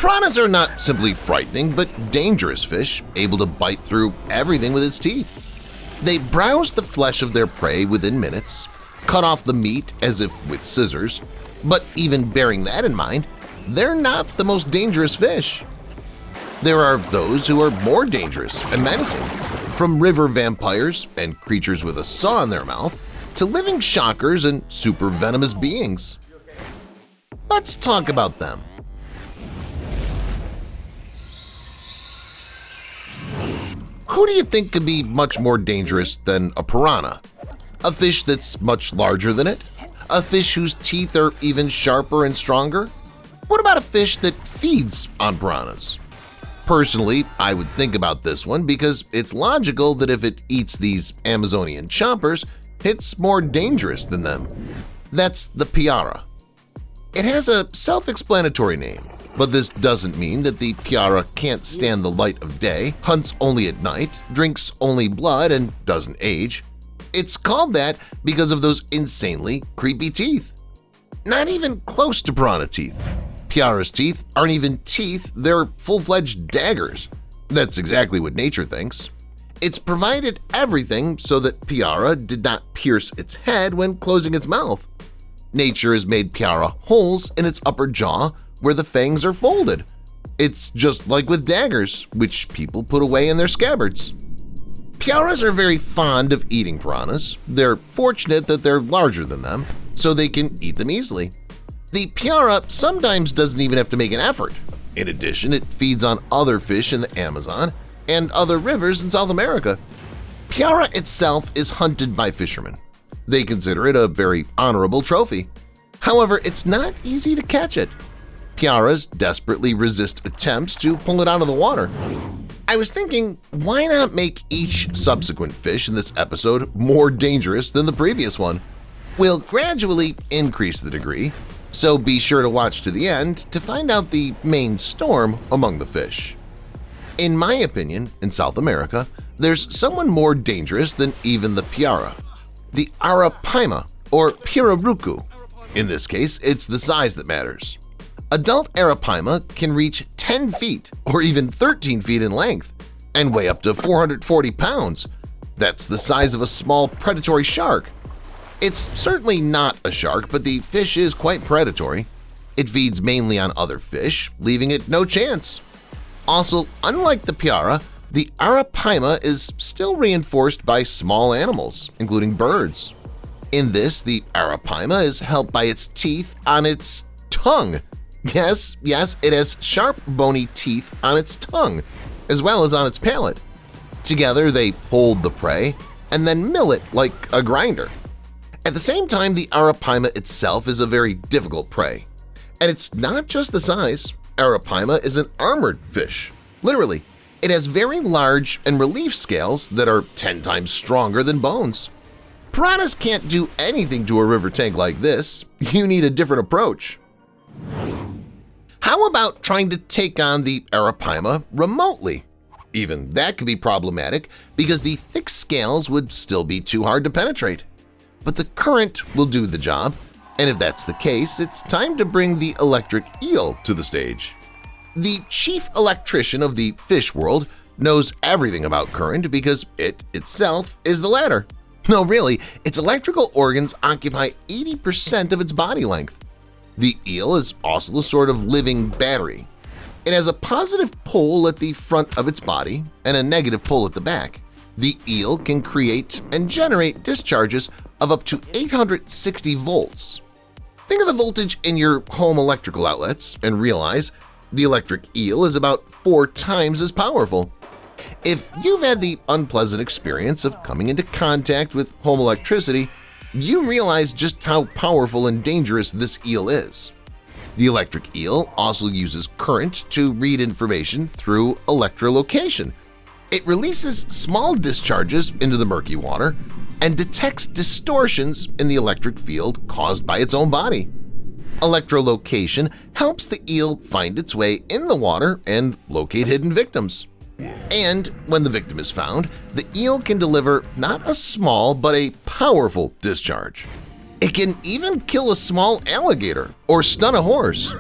Piranhas are not simply frightening but dangerous fish, able to bite through everything with its teeth. They browse the flesh of their prey within minutes, cut off the meat as if with scissors, but even bearing that in mind, they're not the most dangerous fish. There are those who are more dangerous and menacing, from river vampires and creatures with a saw in their mouth to living shockers and super venomous beings. Let's talk about them. Who do you think could be much more dangerous than a piranha? A fish that's much larger than it? A fish whose teeth are even sharper and stronger? What about a fish that feeds on piranhas? Personally, I would think about this one because it's logical that if it eats these Amazonian chompers, it's more dangerous than them. That's the piara. It has a self-explanatory name, but this doesn't mean that the piara can't stand the light of day, hunts only at night, drinks only blood, and doesn't age. It's called that because of those insanely creepy teeth. Not even close to piranha teeth. Piara's teeth aren't even teeth, they're full-fledged daggers. That's exactly what nature thinks. It's provided everything so that piara did not pierce its head when closing its mouth. Nature has made piara holes in its upper jaw where the fangs are folded. It's just like with daggers, which people put away in their scabbards. Piaras are very fond of eating piranhas. They're fortunate that they're larger than them, so they can eat them easily. The piara sometimes doesn't even have to make an effort. In addition, it feeds on other fish in the Amazon and other rivers in South America. Piara itself is hunted by fishermen. They consider it a very honorable trophy. However, it's not easy to catch it. Piaras desperately resist attempts to pull it out of the water. I was thinking, why not make each subsequent fish in this episode more dangerous than the previous one? We'll gradually increase the degree, so be sure to watch to the end to find out the main storm among the fish. In my opinion, in South America, there's someone more dangerous than even the piara, the arapaima or pirarucu. In this case, it's the size that matters. Adult arapaima can reach 10 feet or even 13 feet in length and weigh up to 440 pounds. That's the size of a small predatory shark. It's certainly not a shark, but the fish is quite predatory. It feeds mainly on other fish, leaving it no chance. Also, unlike the piara, the arapaima is still reinforced by small animals, including birds. In this, the arapaima is helped by its teeth on its tongue. Yes, it has sharp, bony teeth on its tongue, as well as on its palate. Together, they hold the prey and then mill it like a grinder. At the same time, the arapaima itself is a very difficult prey. And it's not just the size. Arapaima is an armored fish. Literally, it has very large and relief scales that are 10 times stronger than bones. Piranhas can't do anything to a river tank like this. You need a different approach. How about trying to take on the arapaima remotely? Even that could be problematic because the thick scales would still be too hard to penetrate. But the current will do the job, and if that's the case, it's time to bring the electric eel to the stage. The chief electrician of the fish world knows everything about current because it itself is the latter. No, really, its electrical organs occupy 80% of its body length. The eel is also a sort of living battery. It has a positive pole at the front of its body and a negative pole at the back. The eel can create and generate discharges of up to 860 volts. Think of the voltage in your home electrical outlets and realize the electric eel is about 4 times as powerful. If you've had the unpleasant experience of coming into contact with home electricity, you realize just how powerful and dangerous this eel is. The electric eel also uses current to read information through electrolocation. It releases small discharges into the murky water and detects distortions in the electric field caused by its own body. Electrolocation helps the eel find its way in the water and locate hidden victims. And when the victim is found, the eel can deliver not a small but a powerful discharge. It can even kill a small alligator or stun a horse.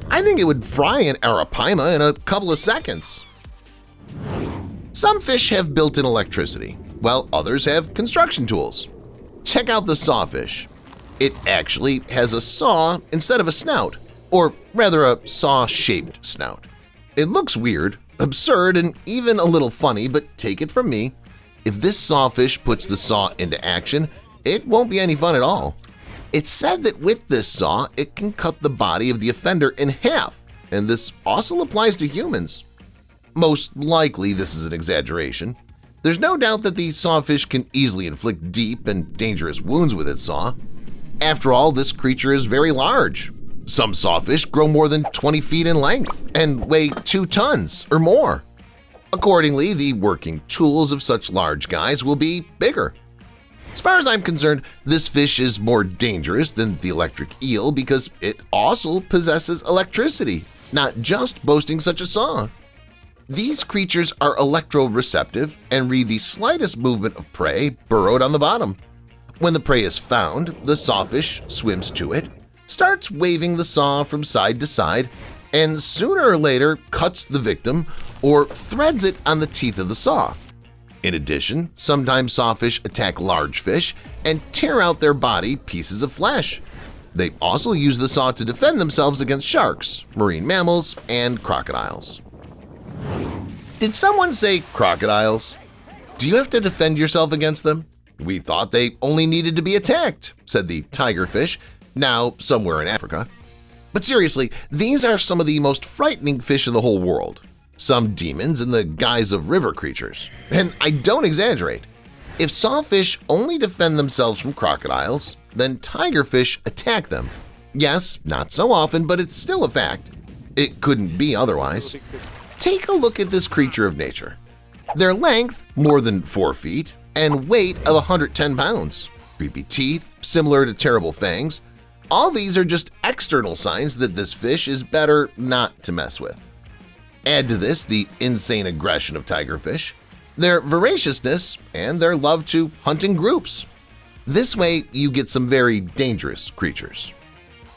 I think it would fry an arapaima in a couple of seconds. Some fish have built-in electricity, while others have construction tools. Check out the sawfish. It actually has a saw instead of a snout, or rather a saw-shaped snout. It looks weird, absurd, and even a little funny, but take it from me, if this sawfish puts the saw into action, it won't be any fun at all. It's said that with this saw, it can cut the body of the offender in half, and this also applies to humans. Most likely this is an exaggeration. There's no doubt that the sawfish can easily inflict deep and dangerous wounds with its saw. After all, this creature is very large. Some sawfish grow more than 20 feet in length and weigh 2 tons or more. Accordingly, the working tools of such large guys will be bigger. As far as I'm concerned, this fish is more dangerous than the electric eel because it also possesses electricity, not just boasting such a saw. These creatures are electroreceptive and read the slightest movement of prey burrowed on the bottom. When the prey is found, the sawfish swims to it, starts waving the saw from side to side, and sooner or later cuts the victim or threads it on the teeth of the saw. In addition, sometimes sawfish attack large fish and tear out their body pieces of flesh. They also use the saw to defend themselves against sharks, marine mammals, and crocodiles. Did someone say crocodiles? Do you have to defend yourself against them? We thought they only needed to be attacked, said the tigerfish, now somewhere in Africa. But seriously, these are some of the most frightening fish in the whole world. Some demons in the guise of river creatures. And I don't exaggerate. If sawfish only defend themselves from crocodiles, then tigerfish attack them. Yes, not so often, but it's still a fact. It couldn't be otherwise. Take a look at this creature of nature. Their length, more than 4 feet, and weight of 110 pounds. Creepy teeth, similar to terrible fangs. All these are just external signs that this fish is better not to mess with. Add to this the insane aggression of tigerfish, their voraciousness, and their love to hunt in groups. This way, you get some very dangerous creatures.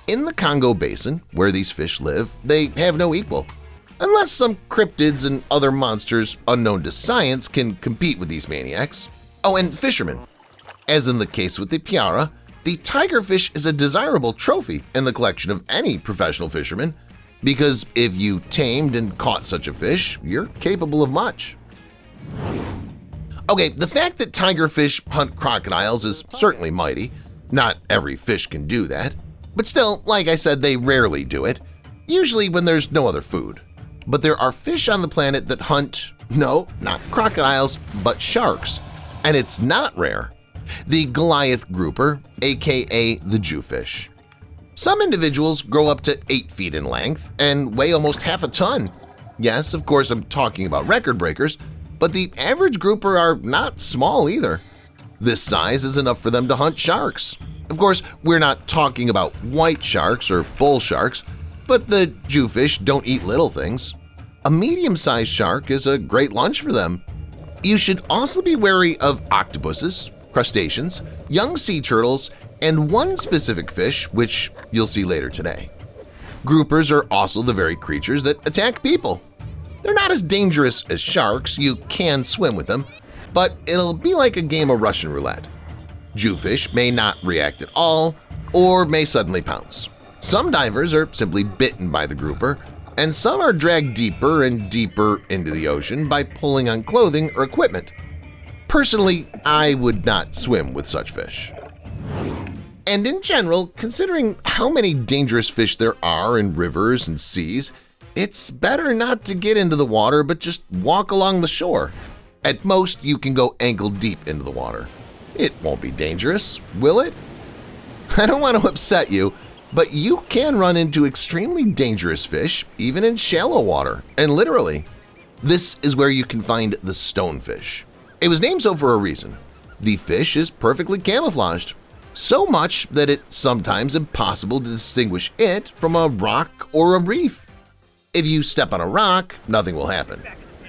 In the Congo Basin, where these fish live, they have no equal. Unless some cryptids and other monsters unknown to science can compete with these maniacs. Oh, and fishermen. As in the case with the piranha, the tigerfish is a desirable trophy in the collection of any professional fisherman, because if you tamed and caught such a fish, you're capable of much. Okay, the fact that tigerfish hunt crocodiles is certainly mighty. Not every fish can do that. But still, like I said, they rarely do it, usually when there's no other food. But there are fish on the planet that hunt, no, not crocodiles, but sharks. And it's not rare. The Goliath grouper, aka the Jewfish. Some individuals grow up to 8 feet in length and weigh almost half a ton. Yes, of course I'm talking about record breakers, but the average grouper are not small either. This size is enough for them to hunt sharks. Of course, we're not talking about white sharks or bull sharks, but the Jewfish don't eat little things. A medium-sized shark is a great lunch for them. You should also be wary of octopuses, crustaceans, young sea turtles, and one specific fish, which you'll see later today. Groupers are also the very creatures that attack people. They're not as dangerous as sharks, you can swim with them, but it'll be like a game of Russian roulette. Jewfish may not react at all, or may suddenly pounce. Some divers are simply bitten by the grouper, and some are dragged deeper and deeper into the ocean by pulling on clothing or equipment. Personally, I would not swim with such fish. And in general, considering how many dangerous fish there are in rivers and seas, it's better not to get into the water but just walk along the shore. At most, you can go ankle deep into the water. It won't be dangerous, will it? I don't want to upset you, but you can run into extremely dangerous fish even in shallow water, and literally. This is where you can find the stonefish. It was named so for a reason. The fish is perfectly camouflaged, so much that it's sometimes impossible to distinguish it from a rock or a reef. If you step on a rock, nothing will happen.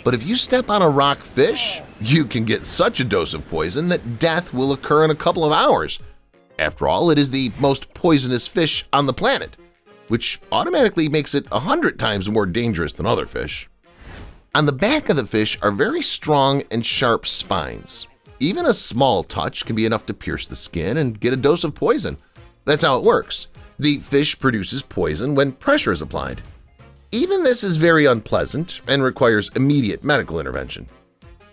But if you step on a rock fish, you can get such a dose of poison that death will occur in a couple of hours. After all, it is the most poisonous fish on the planet. which automatically makes it 100 times more dangerous than other fish. On the back of the fish are very strong and sharp spines. Even a small touch can be enough to pierce the skin and get a dose of poison. That's how it works. The fish produces poison when pressure is applied. Even this is very unpleasant and requires immediate medical intervention.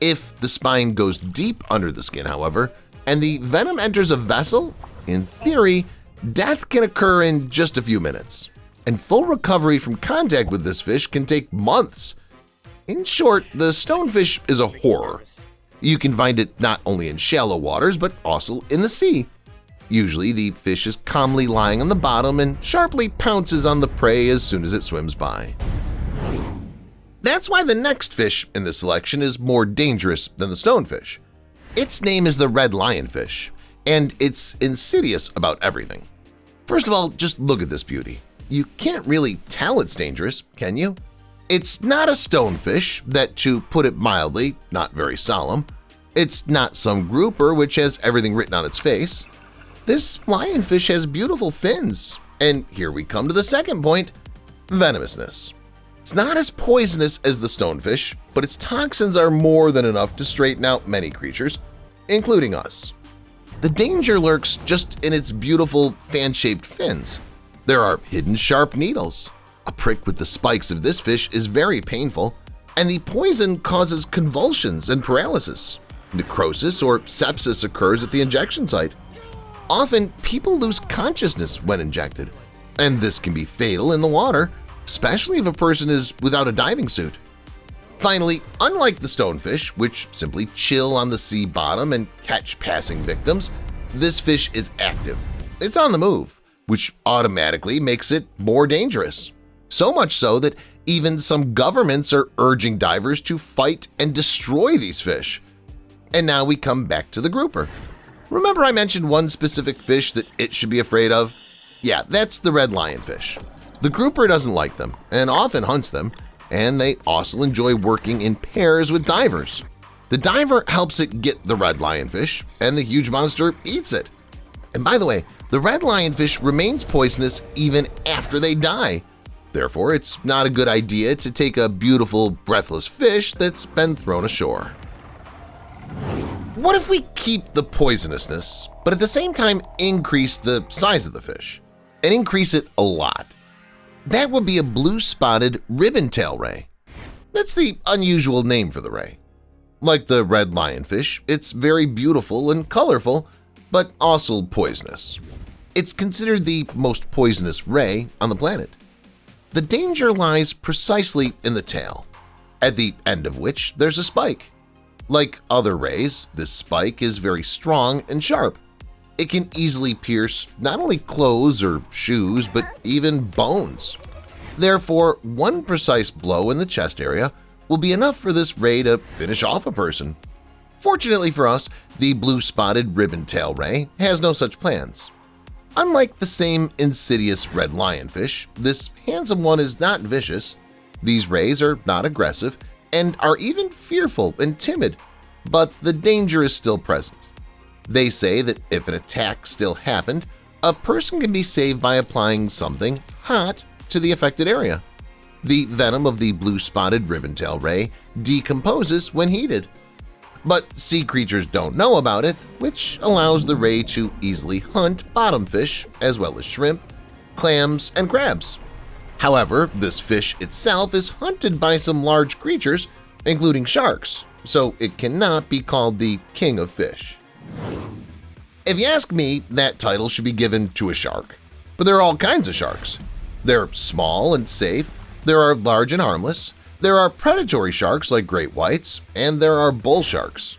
If the spine goes deep under the skin, however, and the venom enters a vessel, in theory, death can occur in just a few minutes, and full recovery from contact with this fish can take months. In short, the stonefish is a horror. You can find it not only in shallow waters but also in the sea. Usually, the fish is calmly lying on the bottom and sharply pounces on the prey as soon as it swims by. That's why the next fish in this selection is more dangerous than the stonefish. Its name is the red lionfish, and it's insidious about everything. First of all, just look at this beauty. You can't really tell it's dangerous, can you? It's not a stonefish that, to put it mildly, not very solemn. It's not some grouper which has everything written on its face. This lionfish has beautiful fins. And here we come to the second point, venomousness. It's not as poisonous as the stonefish, but its toxins are more than enough to straighten out many creatures, including us. The danger lurks just in its beautiful fan-shaped fins. There are hidden sharp needles. A prick with the spikes of this fish is very painful, and the poison causes convulsions and paralysis. Necrosis or sepsis occurs at the injection site. Often, people lose consciousness when injected, and this can be fatal in the water, especially if a person is without a diving suit. Finally, unlike the stonefish, which simply chill on the sea bottom and catch passing victims, this fish is active. It's on the move, which automatically makes it more dangerous. So much so that even some governments are urging divers to fight and destroy these fish. And now we come back to the grouper. Remember I mentioned one specific fish that it should be afraid of? Yeah, that's the red lionfish. The grouper doesn't like them and often hunts them, and they also enjoy working in pairs with divers. The diver helps it get the red lionfish, and the huge monster eats it. And by the way, the red lionfish remains poisonous even after they die. Therefore, it's not a good idea to take a beautiful, breathless fish that's been thrown ashore. What if we keep the poisonousness, but at the same time increase the size of the fish, and increase it a lot? That would be a blue-spotted ribbon-tail ray. That's the unusual name for the ray. Like the red lionfish, it's very beautiful and colorful, but also poisonous. It's considered the most poisonous ray on the planet. The danger lies precisely in the tail, at the end of which there's a spike. Like other rays, this spike is very strong and sharp. It can easily pierce not only clothes or shoes, but even bones. Therefore, one precise blow in the chest area will be enough for this ray to finish off a person. Fortunately for us, the blue-spotted ribbon-tail ray has no such plans. Unlike the same insidious red lionfish, this handsome one is not vicious. These rays are not aggressive and are even fearful and timid, but the danger is still present. They say that if an attack still happened, a person can be saved by applying something hot to the affected area. The venom of the blue-spotted ribbon-tail ray decomposes when heated. But sea creatures don't know about it, which allows the ray to easily hunt bottom fish as well as shrimp, clams, and crabs. However, this fish itself is hunted by some large creatures, including sharks, so it cannot be called the king of fish. If you ask me, that title should be given to a shark. But there are all kinds of sharks. They're small and safe, there are large and harmless, there are predatory sharks like great whites, and there are bull sharks.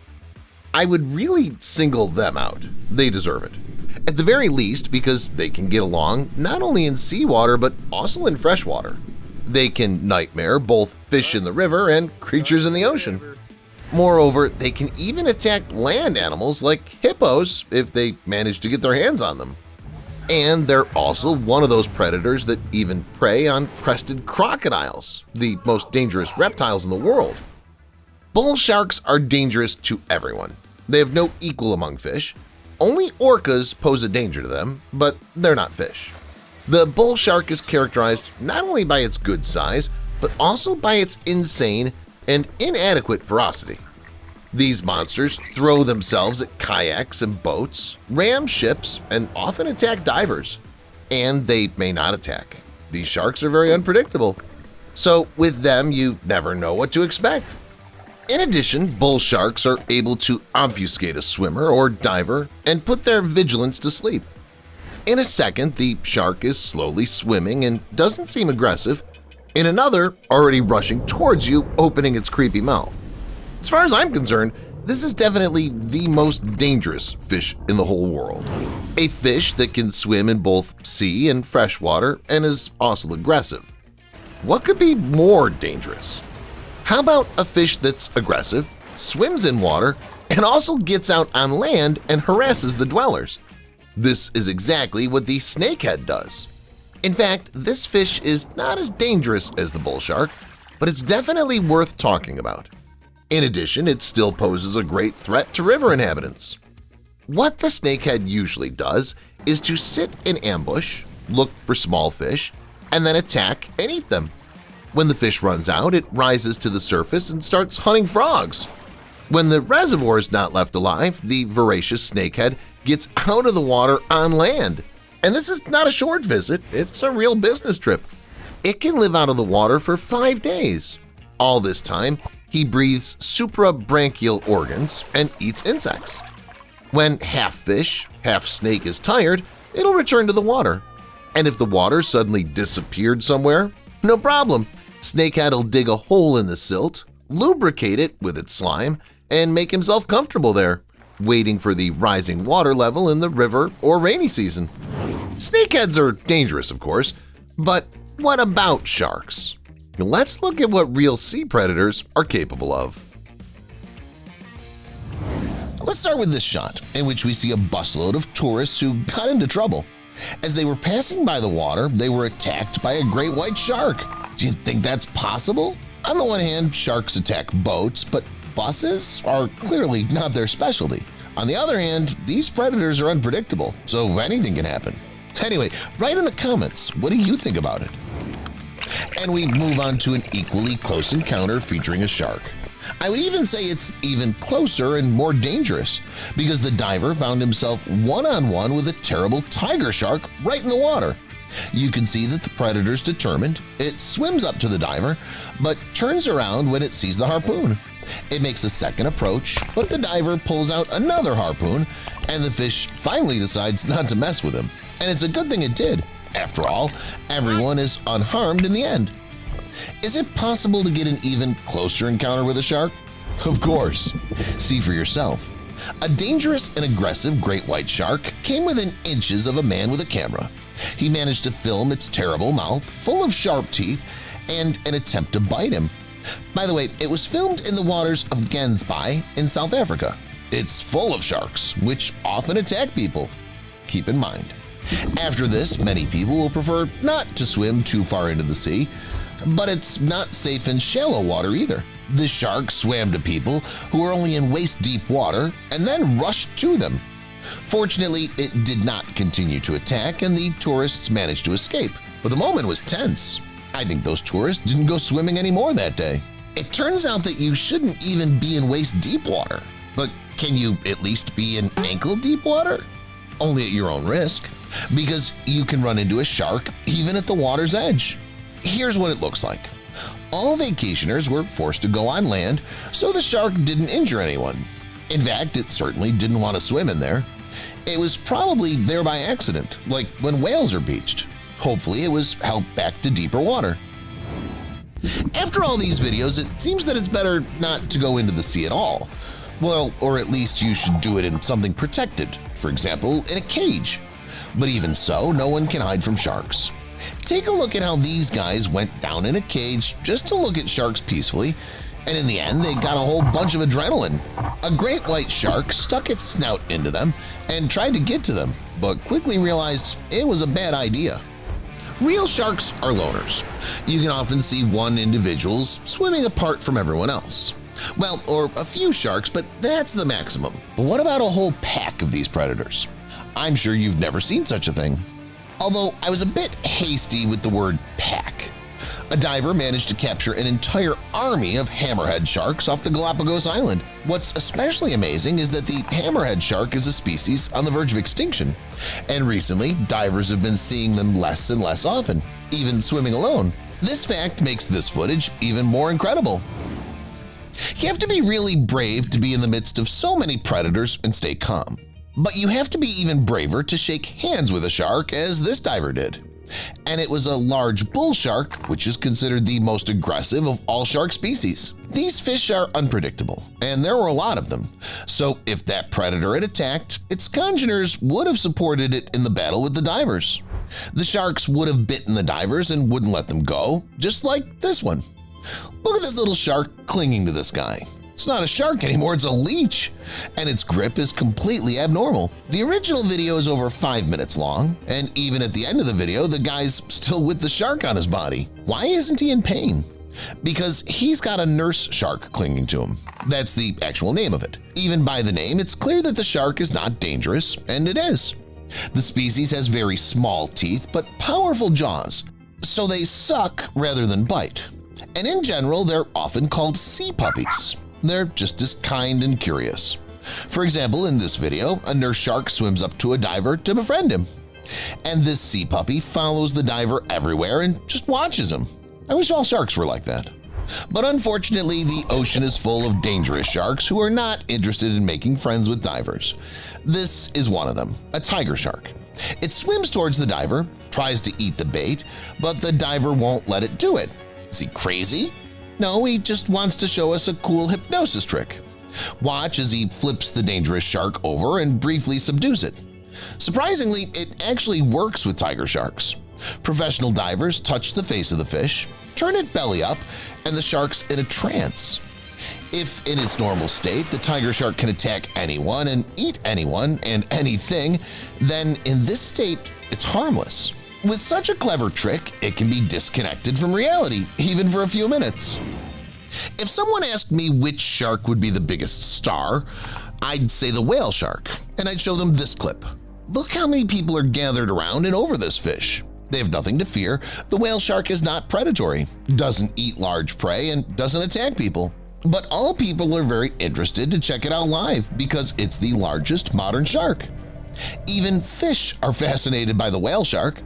I would really single them out. They deserve it. At the very least because they can get along not only in seawater but also in freshwater. They can nightmare both fish in the river and creatures in the ocean. Moreover, they can even attack land animals like hippos if they manage to get their hands on them. And they're also one of those predators that even prey on crested crocodiles, the most dangerous reptiles in the world. Bull sharks are dangerous to everyone. They have no equal among fish. Only orcas pose a danger to them, but they're not fish. The bull shark is characterized not only by its good size, but also by its insane and inadequate ferocity. These monsters throw themselves at kayaks and boats, ram ships, and often attack divers. And they may not attack. These sharks are very unpredictable. So with them, you never know what to expect. In addition, bull sharks are able to obfuscate a swimmer or diver and put their vigilance to sleep. In a second, the shark is slowly swimming and doesn't seem aggressive. In another, already rushing towards you, opening its creepy mouth. As far as I'm concerned, this is definitely the most dangerous fish in the whole world. A fish that can swim in both sea and freshwater and is also aggressive. What could be more dangerous? How about a fish that's aggressive, swims in water, and also gets out on land and harasses the dwellers? This is exactly what the snakehead does. In fact, this fish is not as dangerous as the bull shark, but it's definitely worth talking about. In addition, it still poses a great threat to river inhabitants. What the snakehead usually does is to sit in ambush, look for small fish, and then attack and eat them. When the fish runs out, it rises to the surface and starts hunting frogs. When the reservoir is not left alive, the voracious snakehead gets out of the water on land. And this is not a short visit, it's a real business trip. It can live out of the water for 5 days. All this time, he breathes suprabranchial organs and eats insects. When half fish, half snake is tired, it'll return to the water. And if the water suddenly disappeared somewhere, no problem. Snakehead will dig a hole in the silt, lubricate it with its slime, and make himself comfortable there, waiting for the rising water level in the river or rainy season. Snakeheads are dangerous, of course, but what about sharks? Let's look at what real sea predators are capable of. Let's start with this shot, in which we see a busload of tourists who got into trouble. As they were passing by the water, they were attacked by a great white shark. Do you think that's possible? On the one hand, sharks attack boats, but buses are clearly not their specialty. On the other hand, these predators are unpredictable, so anything can happen. Anyway, write in the comments, what do you think about it? And we move on to an equally close encounter featuring a shark. I would even say it's even closer and more dangerous, because the diver found himself one-on-one with a terrible tiger shark right in the water. You can see that the predator's determined. It swims up to the diver, but turns around when it sees the harpoon. It makes a second approach, but the diver pulls out another harpoon, and the fish finally decides not to mess with him. And it's a good thing it did. After all, everyone is unharmed in the end. Is it possible to get an even closer encounter with a shark? Of course. See for yourself. A dangerous and aggressive great white shark came within inches of a man with a camera. He managed to film its terrible mouth full of sharp teeth and an attempt to bite him. By the way, it was filmed in the waters of Gansby in South Africa. It's full of sharks, which often attack people. Keep in mind. After this, many people will prefer not to swim too far into the sea, but it's not safe in shallow water either. The shark swam to people who were only in waist-deep water and then rushed to them. Fortunately, it did not continue to attack and the tourists managed to escape, but the moment was tense. I think those tourists didn't go swimming anymore that day. It turns out that you shouldn't even be in waist-deep water, but can you at least be in ankle-deep water? Only at your own risk, because you can run into a shark even at the water's edge. Here's what it looks like. All vacationers were forced to go on land, so the shark didn't injure anyone. In fact, it certainly didn't want to swim in there. It was probably there by accident, like when whales are beached. Hopefully it was helped back to deeper water. After all these videos, it seems that it's better not to go into the sea at all. Well, or at least you should do it in something protected, for example, in a cage. But even so, no one can hide from sharks. Take a look at how these guys went down in a cage just to look at sharks peacefully, and in the end they got a whole bunch of adrenaline. A great white shark stuck its snout into them and tried to get to them, but quickly realized it was a bad idea. Real sharks are loners. You can often see one individual swimming apart from everyone else. Well, or a few sharks, but that's the maximum. But what about a whole pack of these predators? I'm sure you've never seen such a thing. although I was a bit hasty with the word pack. A diver managed to capture an entire army of hammerhead sharks off the Galapagos Island. What's especially amazing is that the hammerhead shark is a species on the verge of extinction, and recently divers have been seeing them less and less often, even swimming alone. This fact makes this footage even more incredible. You have to be really brave to be in the midst of so many predators and stay calm. But you have to be even braver to shake hands with a shark, as this diver did. And it was a large bull shark, which is considered the most aggressive of all shark species. These fish are unpredictable, and there were a lot of them. So if that predator had attacked, its congeners would have supported it in the battle with the divers. The sharks would have bitten the divers and wouldn't let them go, just like this one. Look at this little shark clinging to this guy. It's not a shark anymore, it's a leech, and its grip is completely abnormal. The original video is over 5 minutes long, and even at the end of the video, the guy's still with the shark on his body. Why isn't he in pain? Because he's got a nurse shark clinging to him. That's the actual name of it. Even by the name, it's clear that the shark is not dangerous, and it is. The species has very small teeth but powerful jaws, so they suck rather than bite. And in general, they're often called sea puppies. They're just as kind and curious. For example, in this video, a nurse shark swims up to a diver to befriend him. And this sea puppy follows the diver everywhere and just watches him. I wish all sharks were like that. But unfortunately, the ocean is full of dangerous sharks who are not interested in making friends with divers. This is one of them, a tiger shark. It swims towards the diver, tries to eat the bait, but the diver won't let it do it. Is he crazy? No, he just wants to show us a cool hypnosis trick. Watch as he flips the dangerous shark over and briefly subdues it. Surprisingly, it actually works with tiger sharks. Professional divers touch the face of the fish, turn it belly up, and the shark's in a trance. If in its normal state the tiger shark can attack anyone and eat anyone and anything, then in this state it's harmless. With such a clever trick, it can be disconnected from reality, even for a few minutes. If someone asked me which shark would be the biggest star, I'd say the whale shark, and I'd show them this clip. Look how many people are gathered around and over this fish. They have nothing to fear. The whale shark is not predatory, doesn't eat large prey, and doesn't attack people. But all people are very interested to check it out live because it's the largest modern shark. Even fish are fascinated by the whale shark.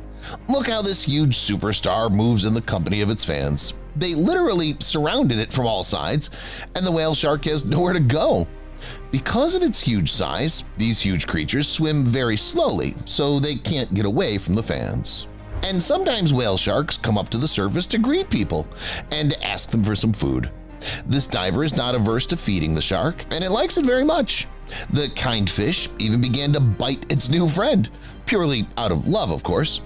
Look how this huge superstar moves in the company of its fans. They literally surrounded it from all sides, and the whale shark has nowhere to go. Because of its huge size, these huge creatures swim very slowly, so they can't get away from the fans. And sometimes whale sharks come up to the surface to greet people and to ask them for some food. This diver is not averse to feeding the shark, and it likes it very much. The kind fish even began to bite its new friend, purely out of love, of course.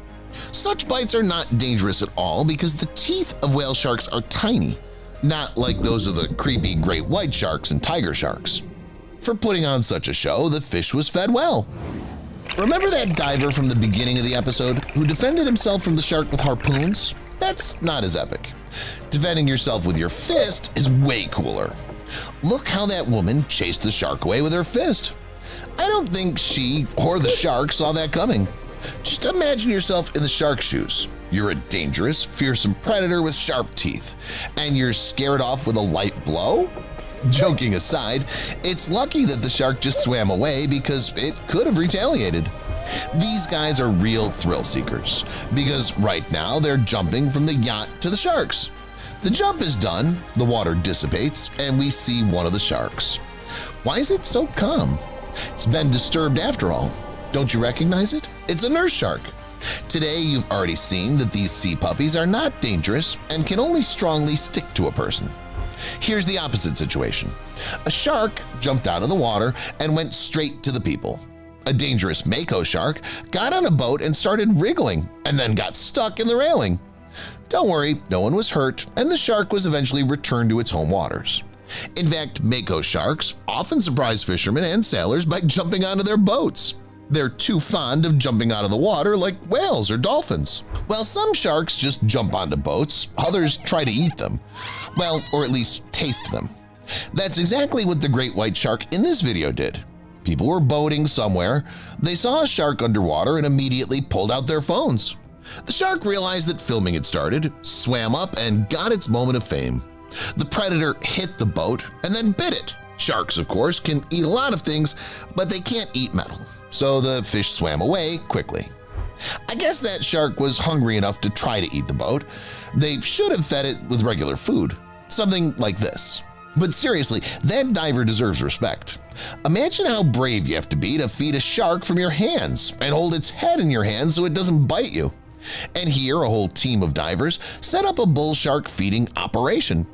Such bites are not dangerous at all because the teeth of whale sharks are tiny, not like those of the creepy great white sharks and tiger sharks. For putting on such a show, the fish was fed well. Remember that diver from the beginning of the episode who defended himself from the shark with harpoons? That's not as epic. Defending yourself with your fist is way cooler. Look how that woman chased the shark away with her fist. I don't think she or the shark saw that coming. Just imagine yourself in the shark's shoes. You're a dangerous, fearsome predator with sharp teeth, and you're scared off with a light blow? Joking aside, it's lucky that the shark just swam away because it could have retaliated. These guys are real thrill seekers because right now they're jumping from the yacht to the sharks. The jump is done, the water dissipates, and we see one of the sharks. Why is it so calm? It's been disturbed after all. Don't you recognize it? It's a nurse shark. Today you've already seen that these sea puppies are not dangerous and can only strongly stick to a person. Here's the opposite situation. A shark jumped out of the water and went straight to the people. A dangerous mako shark got on a boat and started wriggling and then got stuck in the railing. Don't worry, no one was hurt, and the shark was eventually returned to its home waters. In fact, mako sharks often surprise fishermen and sailors by jumping onto their boats. They're too fond of jumping out of the water like whales or dolphins. While some sharks just jump onto boats, others try to eat them. Well, or at least taste them. That's exactly what the great white shark in this video did. People were boating somewhere. They saw a shark underwater and immediately pulled out their phones. The shark realized that filming had started, swam up, and got its moment of fame. The predator hit the boat and then bit it. Sharks, of course, can eat a lot of things, but they can't eat metal, so the fish swam away quickly. I guess that shark was hungry enough to try to eat the boat. They should have fed it with regular food, something like this. But seriously, that diver deserves respect. Imagine how brave you have to be to feed a shark from your hands and hold its head in your hands so it doesn't bite you. And here a whole team of divers set up a bull shark feeding operation.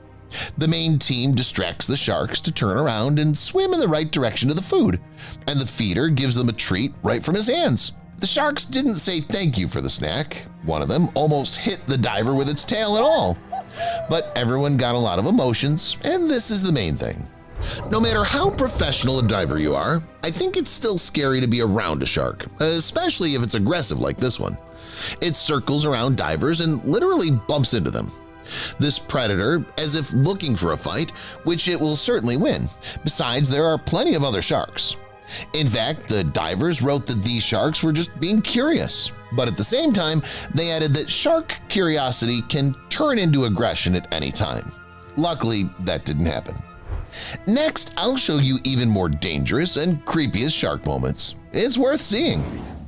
The main team distracts the sharks to turn around and swim in the right direction to the food, and the feeder gives them a treat right from his hands. The sharks didn't say thank you for the snack. One of them almost hit the diver with its tail at all. But everyone got a lot of emotions, and this is the main thing. No matter how professional a diver you are, I think it's still scary to be around a shark, especially if it's aggressive like this one. It circles around divers and literally bumps into them. This predator, as if looking for a fight, which it will certainly win. Besides, there are plenty of other sharks. In fact, the divers wrote that these sharks were just being curious, but at the same time, they added that shark curiosity can turn into aggression at any time. Luckily, that didn't happen. Next, I'll show you even more dangerous and creepiest shark moments. It's worth seeing.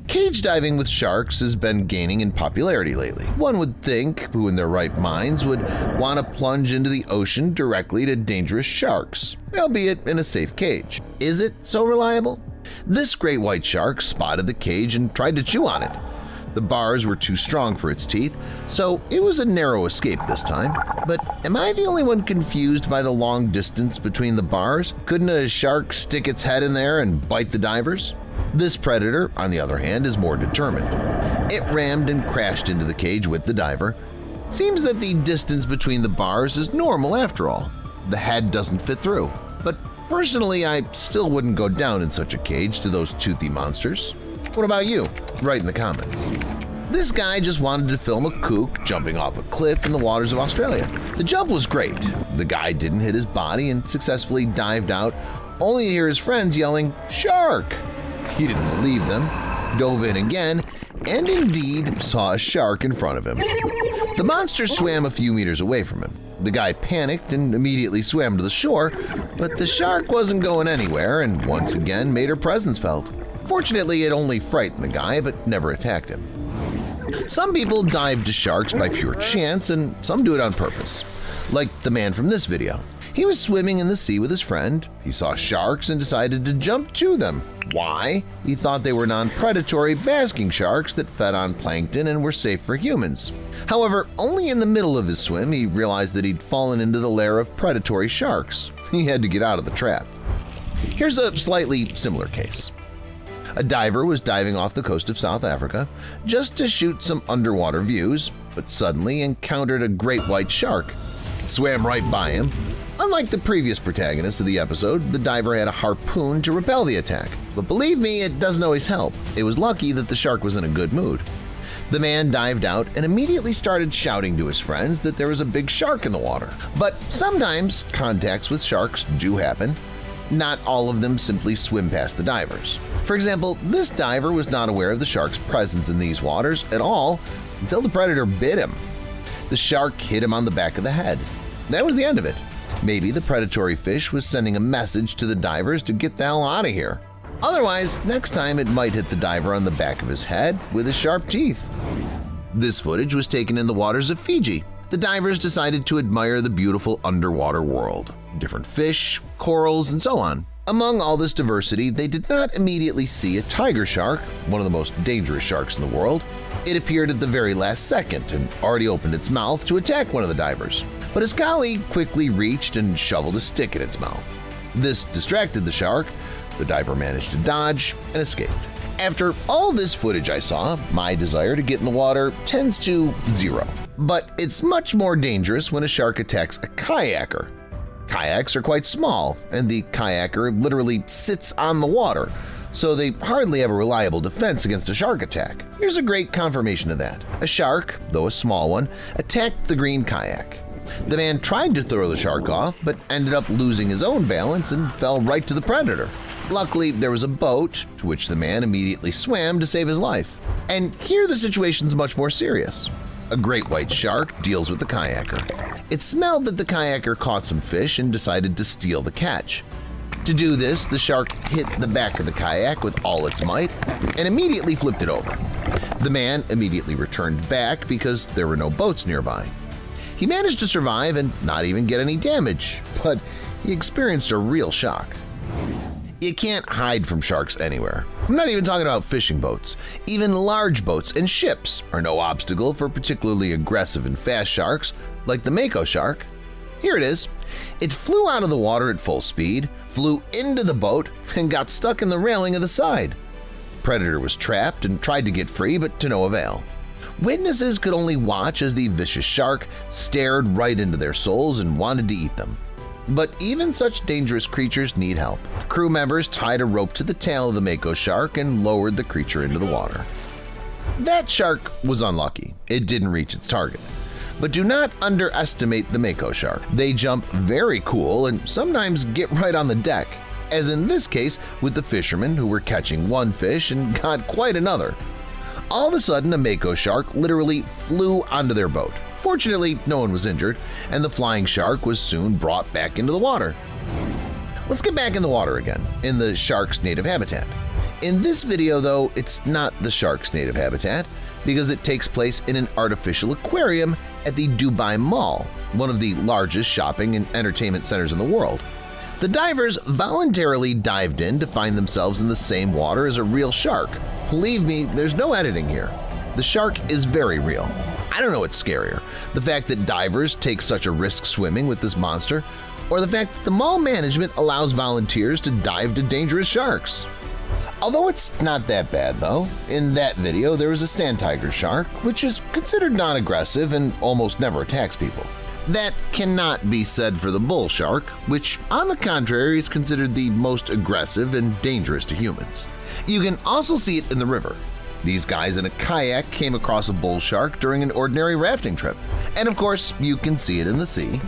Cage diving with sharks has been gaining in popularity lately. One would think who in their right minds would want to plunge into the ocean directly to dangerous sharks, albeit in a safe cage. Is it so reliable? This great white shark spotted the cage and tried to chew on it. The bars were too strong for its teeth, so it was a narrow escape this time. But am I the only one confused by the long distance between the bars? Couldn't a shark stick its head in there and bite the divers? This predator, on the other hand, is more determined. It rammed and crashed into the cage with the diver. Seems that the distance between the bars is normal after all. The head doesn't fit through. But personally, I still wouldn't go down in such a cage to those toothy monsters. What about you? Write in the comments. This guy just wanted to film a kook jumping off a cliff in the waters of Australia. The jump was great. The guy didn't hit his body and successfully dived out, only to hear his friends yelling, "Shark!" He didn't believe them, dove in again, and indeed saw a shark in front of him. The monster swam a few meters away from him. The guy panicked and immediately swam to the shore, but the shark wasn't going anywhere and once again made her presence felt. Fortunately, it only frightened the guy but never attacked him. Some people dive to sharks by pure chance and some do it on purpose, like the man from this video. He was swimming in the sea with his friend. He saw sharks and decided to jump to them. Why? He thought they were non-predatory basking sharks that fed on plankton and were safe for humans. However, only in the middle of his swim he realized that he'd fallen into the lair of predatory sharks. He had to get out of the trap. Here's a slightly similar case. A diver was diving off the coast of South Africa just to shoot some underwater views, but suddenly encountered a great white shark. It swam right by him. Unlike the previous protagonist of the episode, the diver had a harpoon to repel the attack. But believe me, it doesn't always help. It was lucky that the shark was in a good mood. The man dived out and immediately started shouting to his friends that there was a big shark in the water. But sometimes contacts with sharks do happen. Not all of them simply swim past the divers. For example, this diver was not aware of the shark's presence in these waters at all until the predator bit him. The shark hit him on the back of the head. That was the end of it. Maybe the predatory fish was sending a message to the divers to get the hell out of here. Otherwise, next time it might hit the diver on the back of his head with his sharp teeth. This footage was taken in the waters of Fiji. The divers decided to admire the beautiful underwater world, different fish, corals, and so on. Among all this diversity, they did not immediately see a tiger shark, one of the most dangerous sharks in the world. It appeared at the very last second and already opened its mouth to attack one of the divers. But his colleague quickly reached and shoveled a stick in its mouth. This distracted the shark. The diver managed to dodge and escaped. After all this footage I saw, my desire to get in the water tends to zero. But it's much more dangerous when a shark attacks a kayaker. Kayaks are quite small, and the kayaker literally sits on the water, so they hardly have a reliable defense against a shark attack. Here's a great confirmation of that. A shark, though a small one, attacked the green kayak. The man tried to throw the shark off, but ended up losing his own balance and fell right to the predator. Luckily, there was a boat, to which the man immediately swam to save his life. And here the situation's much more serious. A great white shark deals with the kayaker. It smelled that the kayaker caught some fish and decided to steal the catch. To do this, the shark hit the back of the kayak with all its might and immediately flipped it over. The man immediately returned back because there were no boats nearby. He managed to survive and not even get any damage, but he experienced a real shock. You can't hide from sharks anywhere. I'm not even talking about fishing boats. Even large boats and ships are no obstacle for particularly aggressive and fast sharks like the mako shark. Here it is. It flew out of the water at full speed, flew into the boat, and got stuck in the railing of the side. Predator was trapped and tried to get free, but to no avail. Witnesses could only watch as the vicious shark stared right into their souls and wanted to eat them. But even such dangerous creatures need help. Crew members tied a rope to the tail of the mako shark and lowered the creature into the water. That shark was unlucky. It didn't reach its target. But do not underestimate the mako shark. They jump very cool and sometimes get right on the deck, as in this case with the fishermen who were catching one fish and got quite another. All of a sudden, a mako shark literally flew onto their boat. Fortunately, no one was injured, and the flying shark was soon brought back into the water. Let's get back in the water again, in the shark's native habitat. In this video, though, it's not the shark's native habitat because it takes place in an artificial aquarium at the Dubai Mall, one of the largest shopping and entertainment centers in the world. The divers voluntarily dived in to find themselves in the same water as a real shark. Believe me, there's no editing here. The shark is very real. I don't know what's scarier, the fact that divers take such a risk swimming with this monster, or the fact that the mall management allows volunteers to dive to dangerous sharks. Although it's not that bad though, in that video there was a sand tiger shark, which is considered non-aggressive and almost never attacks people. That cannot be said for the bull shark, which on the contrary is considered the most aggressive and dangerous to humans. You can also see it in the river. These guys in a kayak came across a bull shark during an ordinary rafting trip. And of course, you can see it in the sea.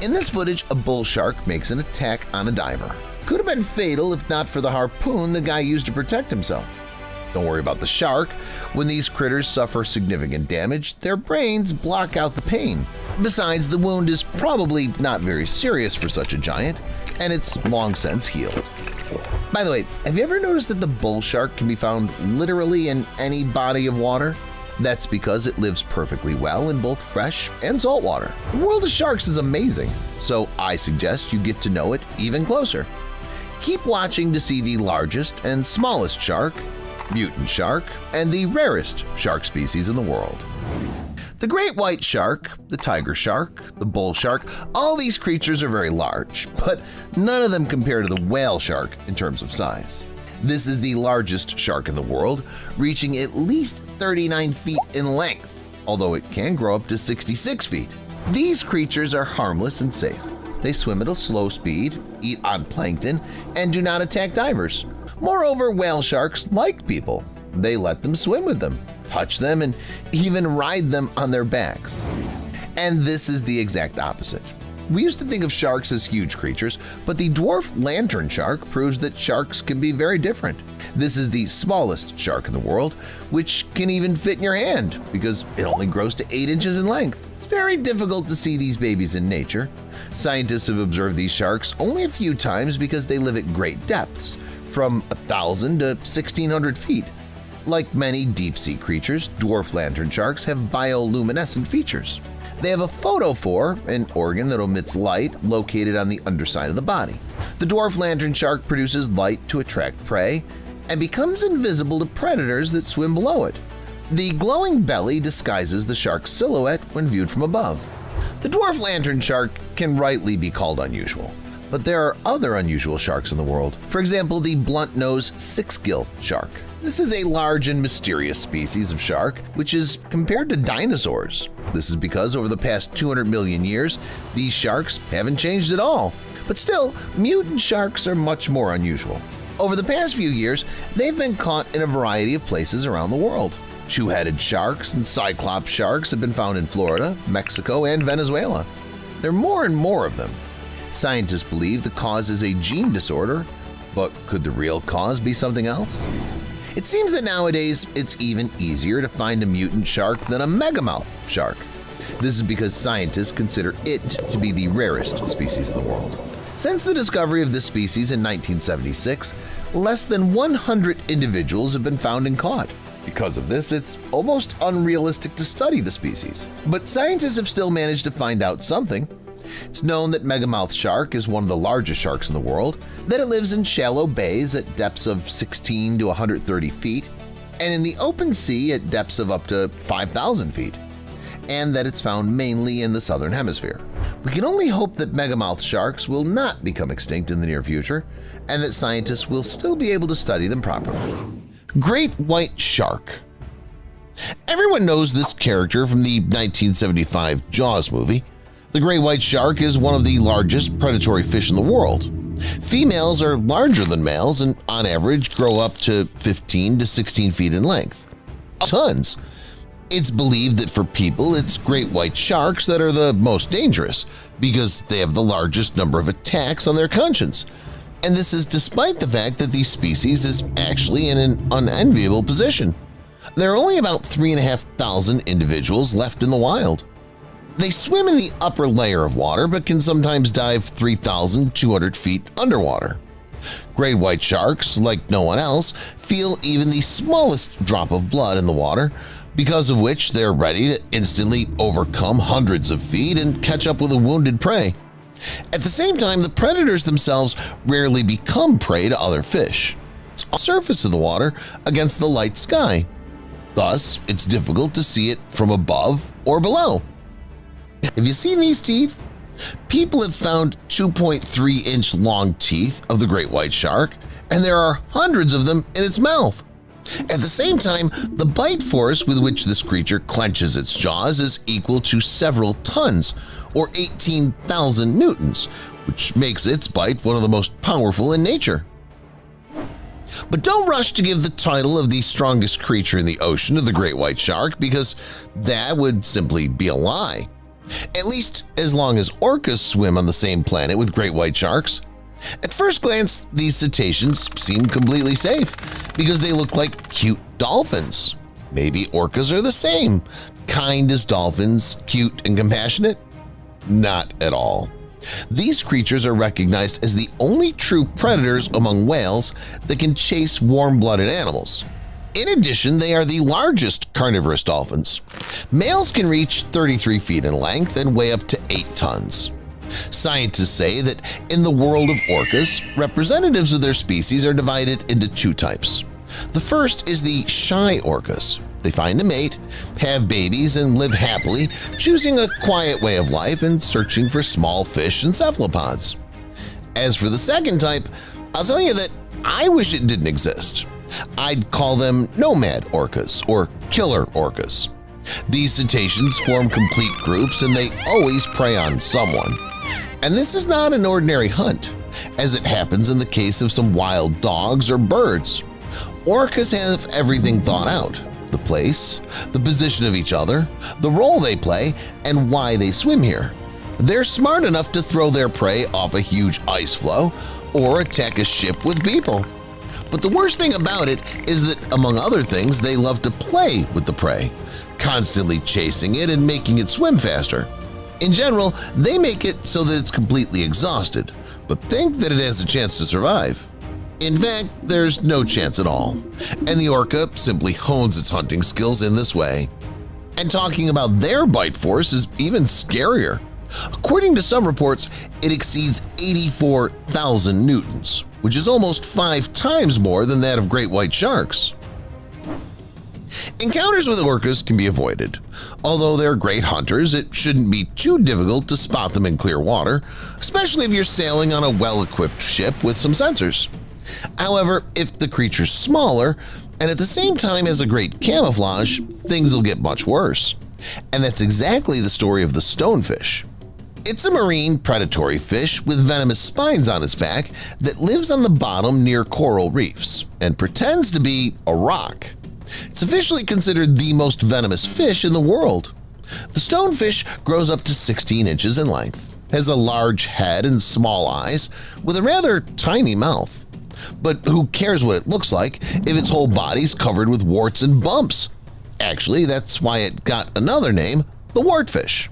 In this footage, a bull shark makes an attack on a diver. Could have been fatal if not for the harpoon the guy used to protect himself. Don't worry about the shark. When these critters suffer significant damage, their brains block out the pain. Besides, the wound is probably not very serious for such a giant, and it's long since healed. By the way, have you ever noticed that the bull shark can be found literally in any body of water? That's because it lives perfectly well in both fresh and salt water. The world of sharks is amazing, so I suggest you get to know it even closer. Keep watching to see the largest and smallest shark, mutant shark, and the rarest shark species in the world. The great white shark, the tiger shark, the bull shark, all these creatures are very large, but none of them compare to the whale shark in terms of size. This is the largest shark in the world, reaching at least 39 feet in length, although it can grow up to 66 feet. These creatures are harmless and safe. They swim at a slow speed, eat on plankton, and do not attack divers. Moreover, whale sharks like people. They let them swim with them, touch them, and even ride them on their backs. And this is the exact opposite. We used to think of sharks as huge creatures, but the dwarf lantern shark proves that sharks can be very different. This is the smallest shark in the world, which can even fit in your hand because it only grows to 8 inches in length. It's very difficult to see these babies in nature. Scientists have observed these sharks only a few times because they live at great depths, from 1,000 to 1,600 feet. Like many deep-sea creatures, dwarf lantern sharks have bioluminescent features. They have a photophore, an organ that emits light located on the underside of the body. The dwarf lantern shark produces light to attract prey and becomes invisible to predators that swim below it. The glowing belly disguises the shark's silhouette when viewed from above. The dwarf lantern shark can rightly be called unusual, but there are other unusual sharks in the world. For example, the blunt-nosed six-gill shark. This is a large and mysterious species of shark, which is compared to dinosaurs. This is because over the past 200 million years, these sharks haven't changed at all. But still, mutant sharks are much more unusual. Over the past few years, they've been caught in a variety of places around the world. Two-headed sharks and cyclops sharks have been found in Florida, Mexico, and Venezuela. There are more and more of them. Scientists believe the cause is a gene disorder But could the real cause be something else? It seems that nowadays it's even easier to find a mutant shark than a megamouth shark. This is because scientists consider it to be the rarest species in the world. Since the discovery of this species in 1976, less than 100 individuals have been found and caught. Because of this, it's almost unrealistic to study the species. But scientists have still managed to find out something. It's known that megamouth shark is one of the largest sharks in the world, that it lives in shallow bays at depths of 16 to 130 feet, and in the open sea at depths of up to 5,000 feet, and that it's found mainly in the southern hemisphere. We can only hope that megamouth sharks will not become extinct in the near future, and that scientists will still be able to study them properly. Great white shark. Everyone knows this character from the 1975 Jaws movie. The great white shark is one of the largest predatory fish in the world. Females are larger than males and on average grow up to 15 to 16 feet in length. Tons. It's believed that for people, it's great white sharks that are the most dangerous because they have the largest number of attacks on their conscience. And this is despite the fact that the species is actually in an unenviable position. There are only about 3,500 individuals left in the wild. They swim in the upper layer of water but can sometimes dive 3,200 feet underwater. Great white sharks, like no one else, feel even the smallest drop of blood in the water, because of which they're ready to instantly overcome hundreds of feet and catch up with a wounded prey. At the same time, the predators themselves rarely become prey to other fish. It's on the surface of the water against the light sky. Thus, it's difficult to see it from above or below. Have you seen these teeth? People have found 2.3-inch long teeth of the great white shark, and there are hundreds of them in its mouth. At the same time, the bite force with which this creature clenches its jaws is equal to several tons, or 18,000 newtons, which makes its bite one of the most powerful in nature. But don't rush to give the title of the strongest creature in the ocean to the great white shark, because that would simply be a lie. At least as long as orcas swim on the same planet with great white sharks. At first glance, these cetaceans seem completely safe because they look like cute dolphins. Maybe orcas are the same, kind as dolphins, cute and compassionate? Not at all. These creatures are recognized as the only true predators among whales that can chase warm-blooded animals. In addition, they are the largest carnivorous dolphins. Males can reach 33 feet in length and weigh up to 8 tons. Scientists say that in the world of orcas, representatives of their species are divided into two types. The first is the shy orcas. They find a mate, have babies, and live happily, choosing a quiet way of life and searching for small fish and cephalopods. As for the second type, I'll tell you that I wish it didn't exist. I'd call them nomad orcas or killer orcas. These cetaceans form complete groups and they always prey on someone. And this is not an ordinary hunt, as it happens in the case of some wild dogs or birds. Orcas have everything thought out: the place, the position of each other, the role they play, and why they swim here. They're smart enough to throw their prey off a huge ice floe or attack a ship with people. But the worst thing about it is that, among other things, they love to play with the prey, constantly chasing it and making it swim faster. In general, they make it so that it's completely exhausted, but think that it has a chance to survive. In fact, there's no chance at all, and the orca simply hones its hunting skills in this way. And talking about their bite force is even scarier. According to some reports, it exceeds 84,000 newtons, which is almost 5 times more than that of great white sharks. Encounters with orcas can be avoided. Although they're great hunters, it shouldn't be too difficult to spot them in clear water, especially if you're sailing on a well-equipped ship with some sensors. However, if the creature's smaller and at the same time has a great camouflage, things will get much worse. And that's exactly the story of the stonefish. It's a marine predatory fish with venomous spines on its back that lives on the bottom near coral reefs and pretends to be a rock. It's officially considered the most venomous fish in the world. The stonefish grows up to 16 inches in length, has a large head and small eyes, with a rather tiny mouth. But who cares what it looks like if its whole body's covered with warts and bumps? Actually, that's why it got another name, the wartfish.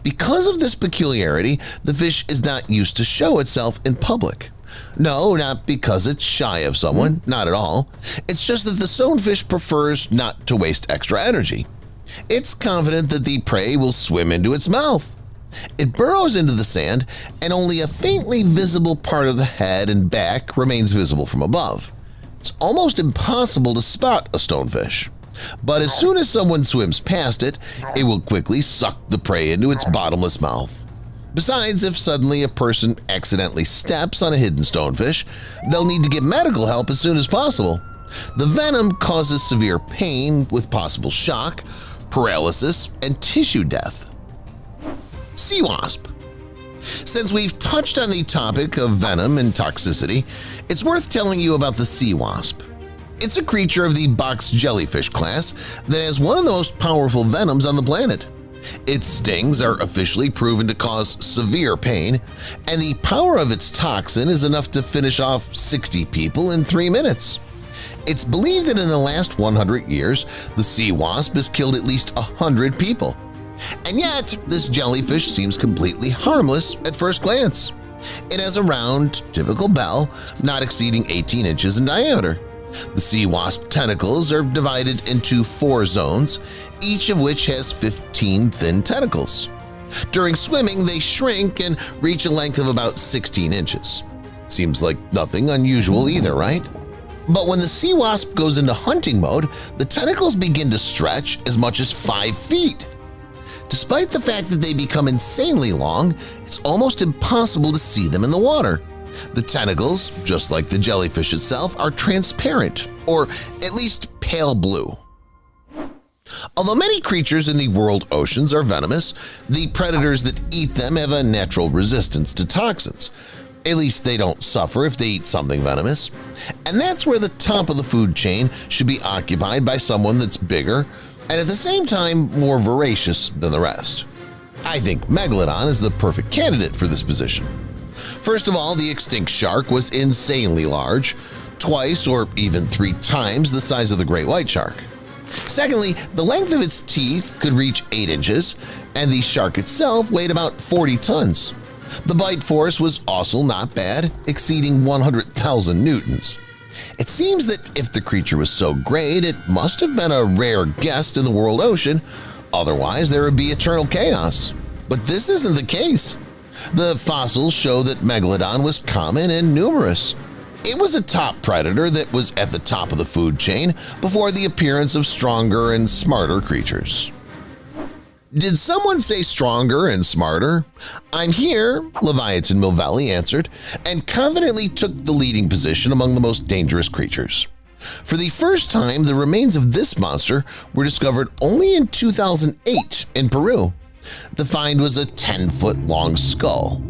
Because of this peculiarity, the fish is not used to show itself in public. No, not because it's shy of someone, not at all. It's just that the stonefish prefers not to waste extra energy. It's confident that the prey will swim into its mouth. It burrows into the sand, and only a faintly visible part of the head and back remains visible from above. It's almost impossible to spot a stonefish. But as soon as someone swims past it, it will quickly suck the prey into its bottomless mouth. Besides, if suddenly a person accidentally steps on a hidden stonefish, they'll need to get medical help as soon as possible. The venom causes severe pain with possible shock, paralysis, and tissue death. Sea wasp. Since we've touched on the topic of venom and toxicity, it's worth telling you about the sea wasp. It's a creature of the box jellyfish class that has one of the most powerful venoms on the planet. Its stings are officially proven to cause severe pain, and the power of its toxin is enough to finish off 60 people in 3 minutes. It's believed that in the last 100 years, the sea wasp has killed at least 100 people. And yet, this jellyfish seems completely harmless at first glance. It has a round, typical bell, not exceeding 18 inches in diameter. The sea wasp tentacles are divided into 4 zones, each of which has 15 thin tentacles. During swimming, they shrink and reach a length of about 16 inches. Seems like nothing unusual either, right? But when the sea wasp goes into hunting mode, the tentacles begin to stretch as much as 5 feet. Despite the fact that they become insanely long, it's almost impossible to see them in the water. The tentacles, just like the jellyfish itself, are transparent, or at least pale blue. Although many creatures in the world oceans are venomous, the predators that eat them have a natural resistance to toxins. At least they don't suffer if they eat something venomous. And that's where the top of the food chain should be occupied by someone that's bigger and at the same time more voracious than the rest. I think Megalodon is the perfect candidate for this position. First of all, the extinct shark was insanely large, twice or even 3 times the size of the great white shark. Secondly, the length of its teeth could reach 8 inches, and the shark itself weighed about 40 tons. The bite force was also not bad, exceeding 100,000 newtons. It seems that if the creature was so great, it must have been a rare guest in the world ocean, otherwise there would be eternal chaos. But this isn't the case. The fossils show that Megalodon was common and numerous. It was a top predator that was at the top of the food chain before the appearance of stronger and smarter creatures. Did someone say stronger and smarter? I'm here, Leviathan Milvelli answered, and confidently took the leading position among the most dangerous creatures. For the first time, the remains of this monster were discovered only in 2008 in Peru. The find was a 10-foot-long skull.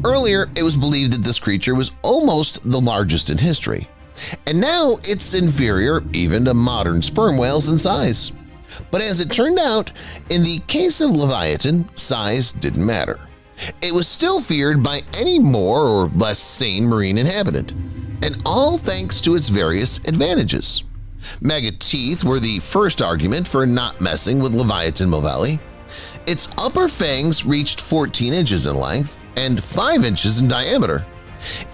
Earlier, it was believed that this creature was almost the largest in history, and now it's inferior even to modern sperm whales in size. But as it turned out, in the case of Leviathan, size didn't matter. It was still feared by any more or less sane marine inhabitant, and all thanks to its various advantages. Mega teeth were the first argument for not messing with Leviathan Milvelli. Its upper fangs reached 14 inches in length and 5 inches in diameter.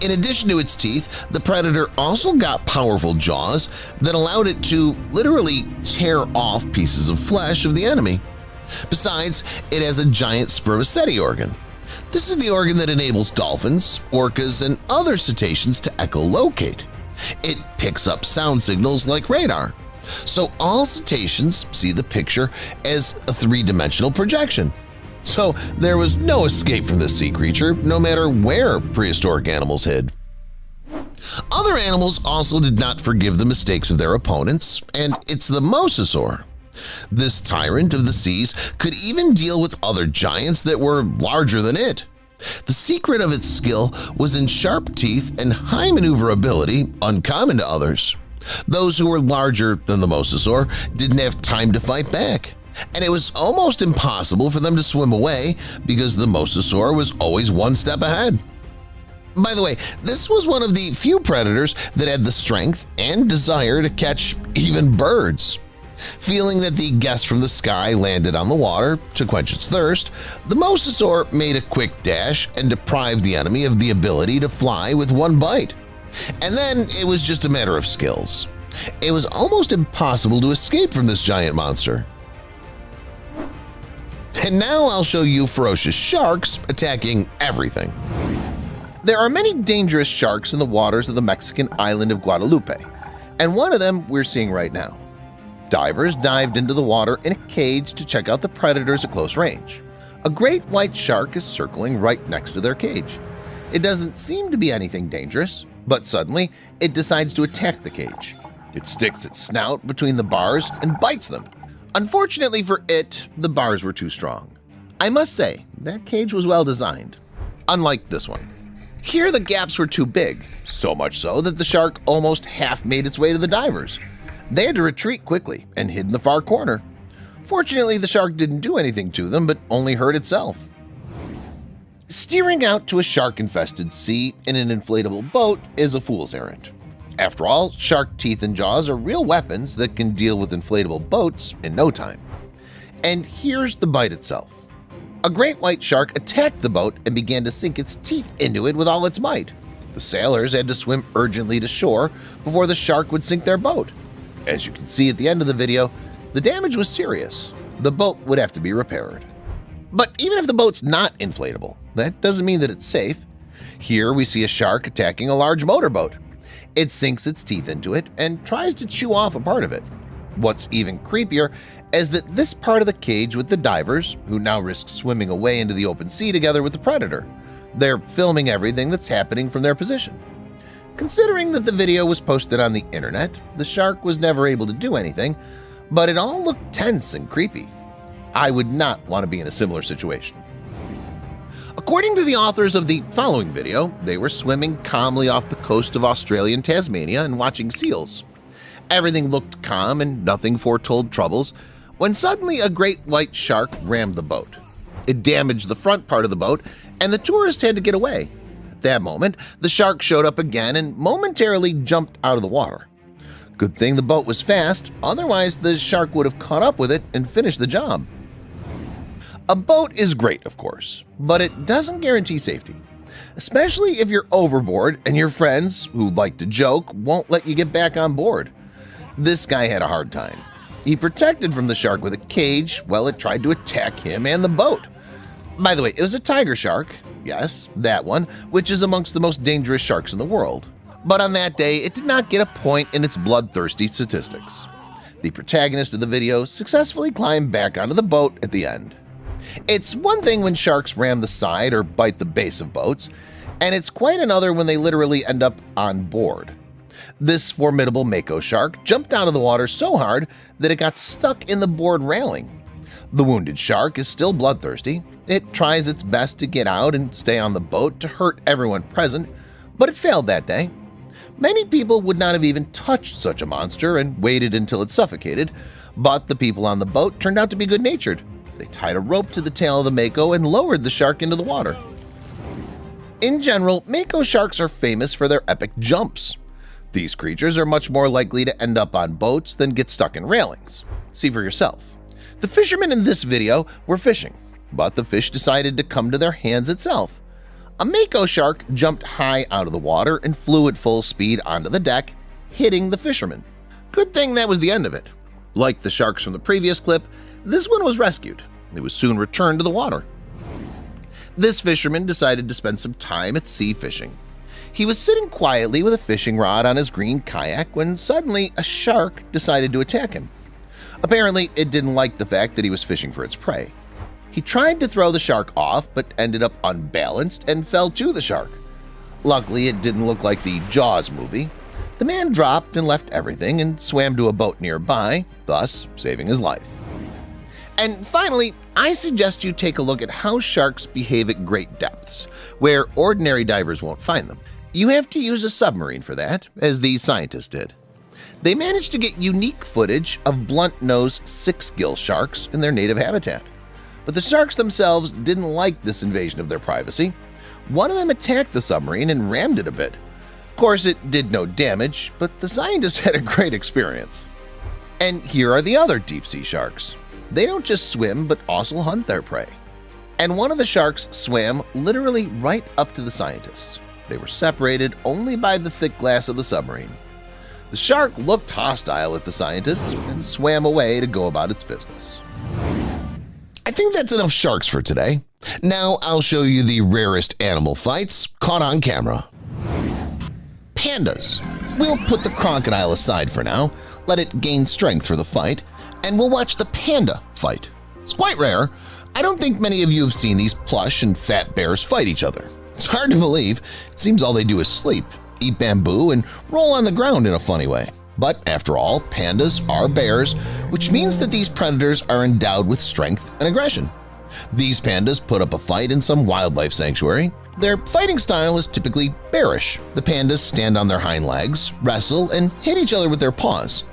In addition to its teeth, the predator also got powerful jaws that allowed it to literally tear off pieces of flesh of the enemy. Besides, it has a giant spermaceti organ. This is the organ that enables dolphins, orcas, and other cetaceans to echolocate. It picks up sound signals like radar. So all cetaceans see the picture as a 3-dimensional projection. So there was no escape from this sea creature, no matter where prehistoric animals hid. Other animals also did not forgive the mistakes of their opponents, and it's the mosasaur. This tyrant of the seas could even deal with other giants that were larger than it. The secret of its skill was in sharp teeth and high maneuverability uncommon to others. Those who were larger than the mosasaur didn't have time to fight back, and it was almost impossible for them to swim away because the mosasaur was always one step ahead. By the way, this was one of the few predators that had the strength and desire to catch even birds. Feeling that the guest from the sky landed on the water to quench its thirst, the mosasaur made a quick dash and deprived the enemy of the ability to fly with one bite. And then it was just a matter of skills. It was almost impossible to escape from this giant monster. And now I'll show you ferocious sharks attacking everything. There are many dangerous sharks in the waters of the Mexican island of Guadalupe, and one of them we're seeing right now. Divers dived into the water in a cage to check out the predators at close range. A great white shark is circling right next to their cage. It doesn't seem to be anything dangerous, but suddenly it decides to attack the cage. It sticks its snout between the bars and bites them. Unfortunately for it, the bars were too strong. I must say, that cage was well designed, unlike this one. Here the gaps were too big, so much so that the shark almost half made its way to the divers. They had to retreat quickly and hid in the far corner. Fortunately, the shark didn't do anything to them, but only hurt itself. Steering out to a shark-infested sea in an inflatable boat is a fool's errand. After all, shark teeth and jaws are real weapons that can deal with inflatable boats in no time. And here's the bite itself. A great white shark attacked the boat and began to sink its teeth into it with all its might. The sailors had to swim urgently to shore before the shark would sink their boat. As you can see at the end of the video, the damage was serious. The boat would have to be repaired. But even if the boat's not inflatable, that doesn't mean that it's safe. Here we see a shark attacking a large motorboat. It sinks its teeth into it and tries to chew off a part of it. What's even creepier is that this part of the cage with the divers, who now risk swimming away into the open sea together with the predator. They're filming everything that's happening from their position. Considering that the video was posted on the internet, the shark was never able to do anything, but it all looked tense and creepy. I would not want to be in a similar situation. According to the authors of the following video, they were swimming calmly off the coast of Australian Tasmania and watching seals. Everything looked calm and nothing foretold troubles, when suddenly a great white shark rammed the boat. It damaged the front part of the boat, and the tourists had to get away. At that moment, the shark showed up again and momentarily jumped out of the water. Good thing the boat was fast, otherwise the shark would have caught up with it and finished the job. A boat is great, of course, but it doesn't guarantee safety, especially if you're overboard and your friends, who like to joke, won't let you get back on board. This guy had a hard time. He protected from the shark with a cage while it tried to attack him and the boat. By the way, it was a tiger shark, yes, that one, which is amongst the most dangerous sharks in the world. But on that day, it did not get a point in its bloodthirsty statistics. The protagonist of the video successfully climbed back onto the boat at the end. It's one thing when sharks ram the side or bite the base of boats, and it's quite another when they literally end up on board. This formidable mako shark jumped out of the water so hard that it got stuck in the board railing. The wounded shark is still bloodthirsty. It tries its best to get out and stay on the boat to hurt everyone present, but it failed that day. Many people would not have even touched such a monster and waited until it suffocated, but the people on the boat turned out to be good-natured. They tied a rope to the tail of the mako and lowered the shark into the water. In general, mako sharks are famous for their epic jumps. These creatures are much more likely to end up on boats than get stuck in railings. See for yourself. The fishermen in this video were fishing, but the fish decided to come to their hands itself. A mako shark jumped high out of the water and flew at full speed onto the deck, hitting the fisherman. Good thing that was the end of it. Like the sharks from the previous clip, this one was rescued. It was soon returned to the water. This fisherman decided to spend some time at sea fishing. He was sitting quietly with a fishing rod on his green kayak when suddenly a shark decided to attack him. Apparently, it didn't like the fact that he was fishing for its prey. He tried to throw the shark off but ended up unbalanced and fell to the shark. Luckily, it didn't look like the Jaws movie. The man dropped and left everything and swam to a boat nearby, thus saving his life. And finally, I suggest you take a look at how sharks behave at great depths, where ordinary divers won't find them. You have to use a submarine for that, as these scientists did. They managed to get unique footage of blunt-nosed six-gill sharks in their native habitat. But the sharks themselves didn't like this invasion of their privacy. One of them attacked the submarine and rammed it a bit. Of course, it did no damage, but the scientists had a great experience. And here are the other deep-sea sharks. They don't just swim, but also hunt their prey. And one of the sharks swam literally right up to the scientists. They were separated only by the thick glass of the submarine. The shark looked hostile at the scientists and swam away to go about its business. I think that's enough sharks for today. Now I'll show you the rarest animal fights caught on camera. Pandas. We'll put the crocodile aside for now, let it gain strength for the fight, and we'll watch the panda fight. It's quite rare. I don't think many of you have seen these plush and fat bears fight each other. It's hard to believe. It seems all they do is sleep, eat bamboo, and roll on the ground in a funny way. But after all, pandas are bears, which means that these predators are endowed with strength and aggression. These pandas put up a fight in some wildlife sanctuary. Their fighting style is typically bearish. The pandas stand on their hind legs, wrestle, and hit each other with their paws.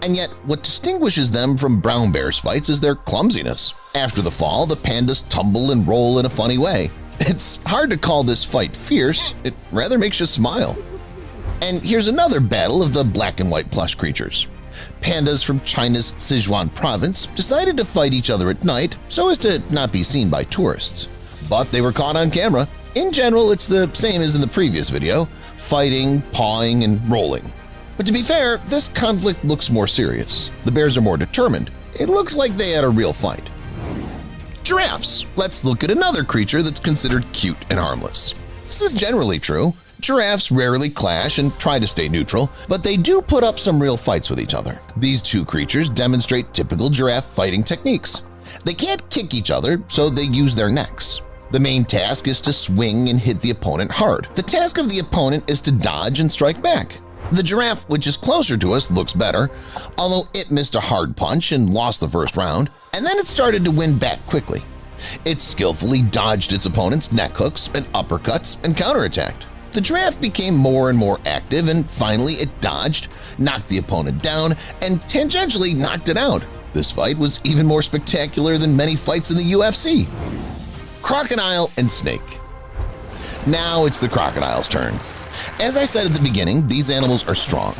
And yet, what distinguishes them from brown bears' fights is their clumsiness. After the fall, the pandas tumble and roll in a funny way. It's hard to call this fight fierce, it rather makes you smile. And here's another battle of the black and white plush creatures. Pandas from China's Sichuan province decided to fight each other at night so as to not be seen by tourists. But they were caught on camera. In general, it's the same as in the previous video, fighting, pawing, and rolling. But to be fair, this conflict looks more serious. The bears are more determined. It looks like they had a real fight. Giraffes. Let's look at another creature that's considered cute and harmless. This is generally true. Giraffes rarely clash and try to stay neutral, but they do put up some real fights with each other. These two creatures demonstrate typical giraffe fighting techniques. They can't kick each other, so they use their necks. The main task is to swing and hit the opponent hard. The task of the opponent is to dodge and strike back. The giraffe, which is closer to us, looks better, although it missed a hard punch and lost the first round, and then it started to win back quickly. It skillfully dodged its opponent's neck hooks and uppercuts and counterattacked. The giraffe became more and more active, and finally it dodged, knocked the opponent down, and tangentially knocked it out. This fight was even more spectacular than many fights in the UFC. Crocodile and snake. Now it's the crocodile's turn. As I said at the beginning, these animals are strong,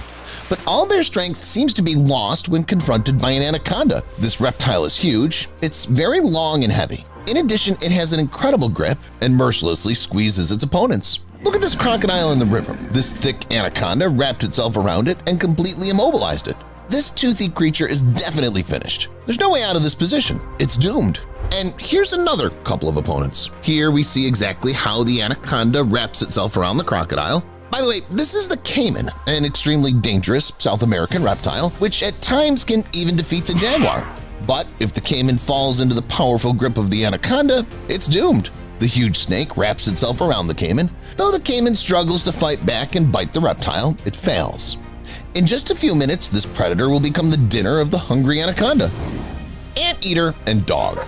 but all their strength seems to be lost when confronted by an anaconda. This reptile is huge, it's very long and heavy. In addition, it has an incredible grip and mercilessly squeezes its opponents. Look at this crocodile in the river. This thick anaconda wrapped itself around it and completely immobilized it. This toothy creature is definitely finished. There's no way out of this position. It's doomed. And here's another couple of opponents. Here we see exactly how the anaconda wraps itself around the crocodile. By the way, this is the caiman, an extremely dangerous South American reptile, which at times can even defeat the jaguar. But if the caiman falls into the powerful grip of the anaconda, it's doomed. The huge snake wraps itself around the caiman. Though the caiman struggles to fight back and bite the reptile, it fails. In just a few minutes, this predator will become the dinner of the hungry anaconda. Anteater and dog.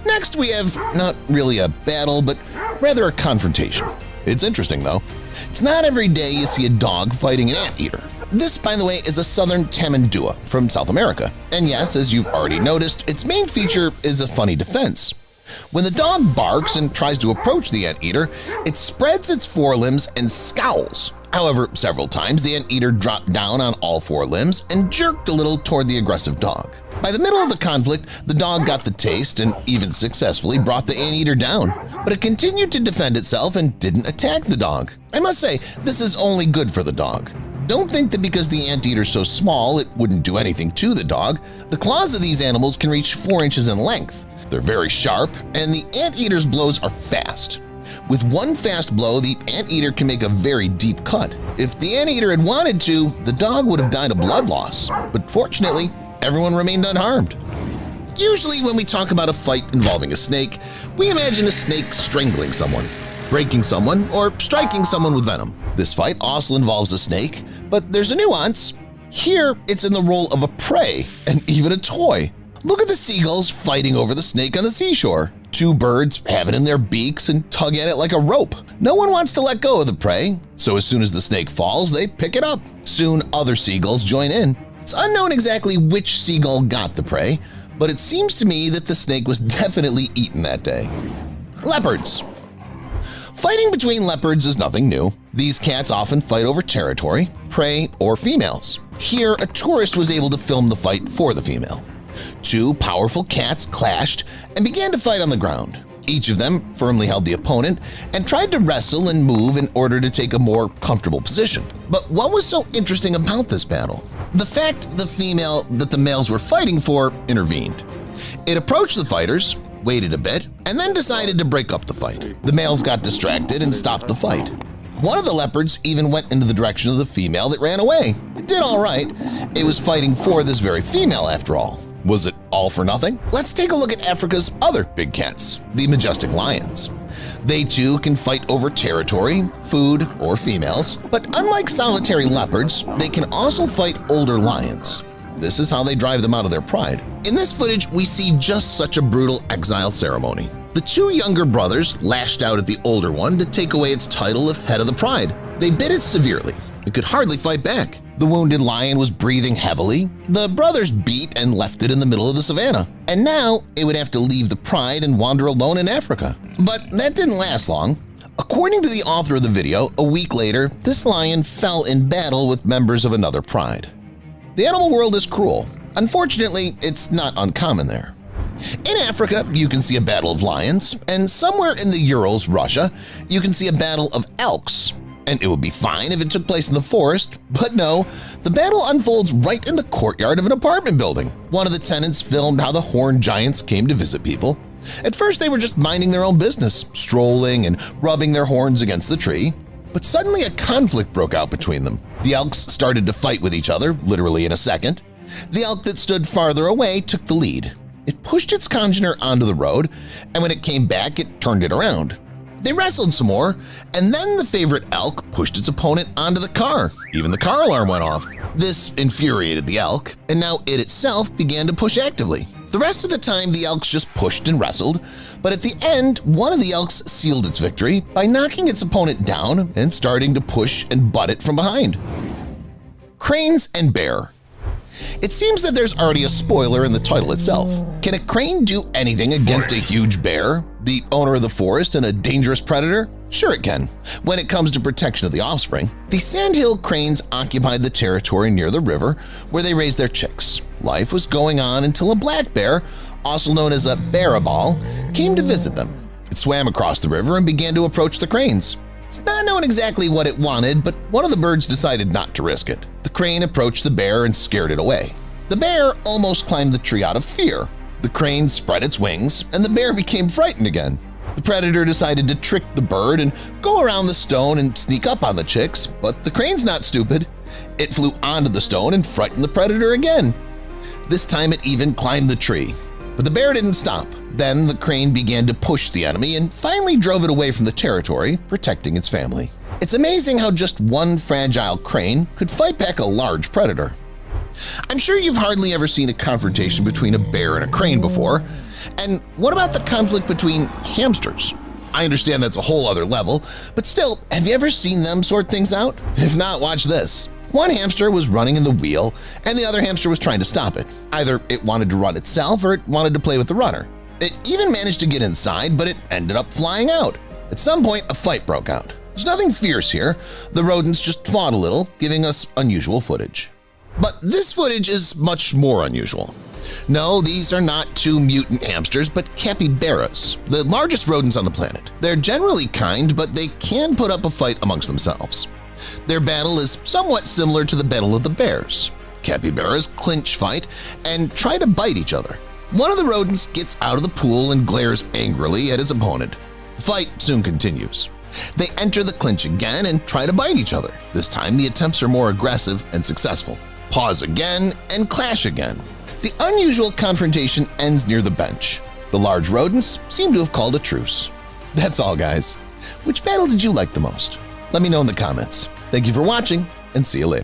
Next, we have not really a battle, but rather a confrontation. It's interesting, though. It's not every day you see a dog fighting an anteater. This, by the way, is a southern tamandua from South America. And yes, as you've already noticed, its main feature is a funny defense. When the dog barks and tries to approach the anteater, it spreads its forelimbs and scowls. However, several times the anteater dropped down on all four limbs and jerked a little toward the aggressive dog. By the middle of the conflict, the dog got the taste and even successfully brought the anteater down, but it continued to defend itself and didn't attack the dog. I must say, this is only good for the dog. Don't think that because the anteater's so small it wouldn't do anything to the dog. The claws of these animals can reach 4 inches in length. They're very sharp, and the anteater's blows are fast. With one fast blow, the anteater can make a very deep cut. If the anteater had wanted to, the dog would have died of blood loss, but fortunately, everyone remained unharmed. Usually when we talk about a fight involving a snake, we imagine a snake strangling someone, breaking someone, or striking someone with venom. This fight also involves a snake, but there's a nuance. Here, it's in the role of a prey and even a toy. Look at the seagulls fighting over the snake on the seashore. Two birds have it in their beaks and tug at it like a rope. No one wants to let go of the prey, so as soon as the snake falls, they pick it up. Soon other seagulls join in. It's unknown exactly which seagull got the prey, but it seems to me that the snake was definitely eaten that day. Leopards. Fighting between leopards is nothing new. These cats often fight over territory, prey, or females. Here, a tourist was able to film the fight for the female. Two powerful cats clashed and began to fight on the ground. Each of them firmly held the opponent and tried to wrestle and move in order to take a more comfortable position. But what was so interesting about this battle? The fact the female that the males were fighting for intervened. It approached the fighters, waited a bit, and then decided to break up the fight. The males got distracted and stopped the fight. One of the leopards even went into the direction of the female that ran away. It did all right. It was fighting for this very female after all. Was it all for nothing? Let's take a look at Africa's other big cats, the majestic lions. They too can fight over territory, food, or females, but unlike solitary leopards, they can also fight older lions. This is how they drive them out of their pride. In this footage, we see just such a brutal exile ceremony. The two younger brothers lashed out at the older one to take away its title of head of the pride. They bit it severely. It could hardly fight back. The wounded lion was breathing heavily. The brothers beat and left it in the middle of the savannah. And now it would have to leave the pride and wander alone in Africa. But that didn't last long. According to the author of the video, a week later, this lion fell in battle with members of another pride. The animal world is cruel. Unfortunately, it's not uncommon there. In Africa, you can see a battle of lions, and somewhere in the Urals, Russia, you can see a battle of elks. And it would be fine if it took place in the forest, but no, the battle unfolds right in the courtyard of an apartment building. One of the tenants filmed how the horned giants came to visit people. At first, they were just minding their own business, strolling and rubbing their horns against the tree. But suddenly a conflict broke out between them. The elks started to fight with each other, literally in a second. The elk that stood farther away took the lead. It pushed its congener onto the road, and when it came back, it turned it around. They wrestled some more, and then the favorite elk pushed its opponent onto the car. Even the car alarm went off. This infuriated the elk, and now it itself began to push actively. The rest of the time, the elks just pushed and wrestled, but at the end, one of the elks sealed its victory by knocking its opponent down and starting to push and butt it from behind. Cranes and bear. It seems that there's already a spoiler in the title itself. Can a crane do anything against a huge bear, the owner of the forest and a dangerous predator? Sure it can, when it comes to protection of the offspring. The sandhill cranes occupied the territory near the river where they raised their chicks. Life was going on until a black bear, also known as a barabal, came to visit them. It swam across the river and began to approach the cranes. It's not known exactly what it wanted, but one of the birds decided not to risk it. The crane approached the bear and scared it away. The bear almost climbed the tree out of fear. The crane spread its wings, and the bear became frightened again. The predator decided to trick the bird and go around the stone and sneak up on the chicks, but the crane's not stupid. It flew onto the stone and frightened the predator again. This time it even climbed the tree. But the bear didn't stop. Then the crane began to push the enemy and finally drove it away from the territory, protecting its family. It's amazing how just one fragile crane could fight back a large predator. I'm sure you've hardly ever seen a confrontation between a bear and a crane before. And what about the conflict between hamsters? I understand that's a whole other level, but still, have you ever seen them sort things out? If not, watch this. One hamster was running in the wheel, and the other hamster was trying to stop it. Either it wanted to run itself or it wanted to play with the runner. It even managed to get inside, but it ended up flying out. At some point, a fight broke out. There's nothing fierce here. The rodents just fought a little, giving us unusual footage. But this footage is much more unusual. No, these are not two mutant hamsters, but capybaras, the largest rodents on the planet. They're generally kind, but they can put up a fight amongst themselves. Their battle is somewhat similar to the battle of the bears. Capybaras clinch fight and try to bite each other. One of the rodents gets out of the pool and glares angrily at his opponent. The fight soon continues. They enter the clinch again and try to bite each other. This time the attempts are more aggressive and successful. Pause again and clash again. The unusual confrontation ends near the bench. The large rodents seem to have called a truce. That's all, guys. Which battle did you like the most? Let me know in the comments. Thank you for watching, and see you later.